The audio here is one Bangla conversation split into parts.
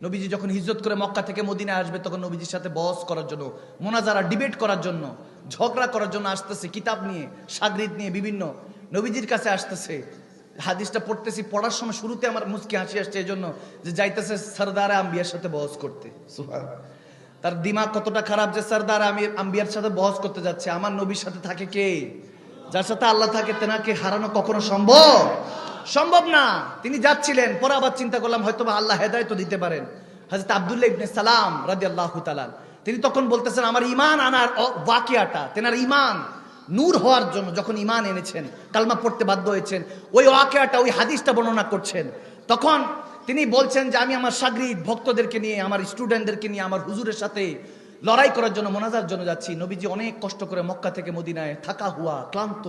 নবীজি যখন হিজরত করে মক্কা থেকে মদিনায় আসবে তখন নবীজির সাথে বহস করার জন্য, মোনাজারা ডিবেট করার জন্য, ঝগড়া করার জন্য আসতেছে, কিতাব নিয়ে, শাগরিদ নিয়ে বিভিন্ন নবীজির কাছে আসতেছে। হাদিসটা পড়তেছি, পড়ার সময় শুরুতে আমার মুচকি হাসি আসছে এই জন্য যে যাইতেছে সরদারে আম্বিয়ার সাথে বহস করতে। সুবহানাল্লাহ, তার দিমাগ কতটা খারাপ যে সরদার আম্বিয়ার সাথে বহস করতে যাচ্ছে। আমার নবীর সাথে থাকে কে? যার সাথে আল্লাহ থাকে, তেনাকে হারানো কখনো সম্ভব না। তিনি যাচ্ছিলেন, পরে আবার চিন্তা করলাম হয়তো আল্লাহ হেদায়েত দিতে পারেন। হযরত আব্দুল্লাহ ইবনে সালাম রাদিয়াল্লাহু তাআলা তিনি তখন বলতেছেন আমার ঈমান আনার ওয়াকিয়াটা, তেনার ঈমান নূর হওয়ার জন্য যখন ঈমান এনেছেন, কালমা পড়তে বাধ্য হয়েছেন, ওই ওয়াকিয়াটা, ওই হাদিসটা বর্ণনা করছেন। তখন তিনি বলছেন যে আমি আমার শাগরিদ ভক্তদেরকে নিয়ে, আমার স্টুডেন্টদেরকে নিয়ে আমার হুজুরের সাথে লড়াই করার জন্য, মোনাজার জন্য যাচ্ছি। নবীজি অনেক কষ্ট করে মক্কা থেকে মদিনায়, থাকা হুয়া ক্লান্ত,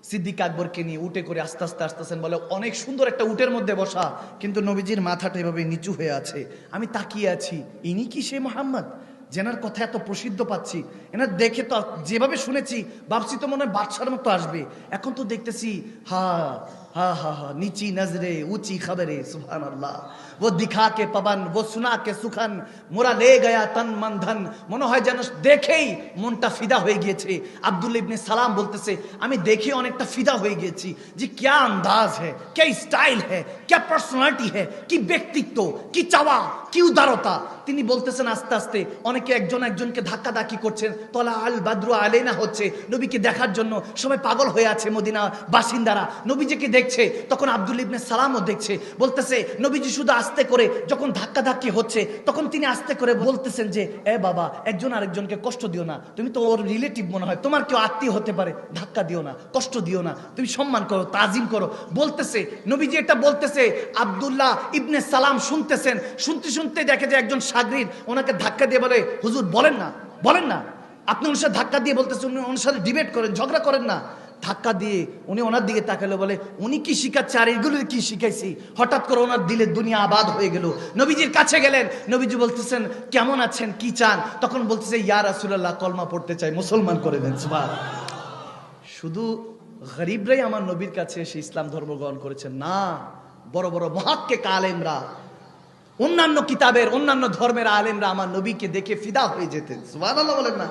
সিদ্দিক আকবরকে নিয়ে উটে করে আস্তে আস্তে আসতেছেন। বলে অনেক সুন্দর একটা উটের মধ্যে বসা, কিন্তু নবীজির মাথাটা এভাবে নিচু হয়ে আছে। আমি তাকিয়ে আছি, ইনি কি সে মোহাম্মদ যেনার কথা এত প্রসিদ্ধ পাচ্ছি? এনার দেখে তো যেভাবে শুনেছি ভাবছি তো মনে হয় বাদশার মতো আসবে। এখন তো দেখতেছি হা হা হা হা নিচি নজরে ऊंची खबरे सुभान अल्लाह वो दिखा के पवन वो सुना के सुखन मोरा ले गया तन मन धन। মনে হয় যেন দেখেই মনটা ফিদা হয়ে গিয়েছে। আব্দুল্লাহ ইবনে সালাম বলতেছে আমি দেখে অনেকটা ফিদা হয়ে গিয়েছি। যে क्या अंदाज है, क्या स्टाइल है, क्या पर्सनालिटी है, কি ব্যক্তিত্ব, কি চাওয়া, কি উদারতা। তিনি বলতেছেন আস্তে আস্তে অনেকে একজন একজনকে ধাক্কাধাক্কি করছেন, তলা আল বাদরু আলাইনা হচ্ছে, নবীকে দেখার জন্য সবাই পাগল হয়ে আছে মদিনা বাসিন্দারা, নবীজিকে দেখছে। তখন আব্দুল্লাহ ইবনে সালামও দেখছে, বলতেছে নবীজি শুধু আস্তে করে যখন ধাক্কাধাক্কি হচ্ছে তখন তিনি আস্তে করে বলতেছেন যে এ বাবা, একজন আরেকজনকে কষ্ট দিও না, তুমি তো ওর রিলেটিভ মনে হয়, তোমার কেউ আত্মীয় হতে পারে, ধাক্কা দিও না, কষ্ট দিও না, তুমি সম্মান করো, তাজিম করো। বলতেছে নবীজি এটা বলতেছে, আব্দুল্লাহ ইবনে সালাম শুনতেছেন। শুনতে শুনতে দেখে যে একজন শাগরিদ ওনাকে ধাক্কা দিয়ে বলে হুজুর বলেন না, আপনি ওনার সাথে ধাক্কা দিয়ে বলতেছেন ওনার সাথে ডিবেট করেন, ঝগড়া করেন না। ধাক্কা দিয়ে উনি ওনার দিকে তাকালো, বলে উনি কি শিখাচ্ছে আর এগুলো কি শিখাইছি। হঠাৎ করে ওনার দিলে দুনিয়া আবাদ হয়ে গেল। নবীজির কাছে গেলেন, নবীজি বলতেছেন কেমন আছেন, কি চান? তখন বলতেছে ইয়া রাসূলুল্লাহ, কলমা পড়তে চাই, মুসলমান করে দেন। সুবহানাল্লাহ। শুধু গরিবরাই আমার নবীর কাছে এসে ইসলাম ধর্ম গ্রহণ করেছেন না, বড় বড় মুহাক্কিক আলেমরা, অন্যান্য কিতাবের অন্যান্য ধর্মের আলেমরা আমার নবীকে দেখে ফিদা হয়ে যেতেন। সুবহানাল্লাহ বলেন না।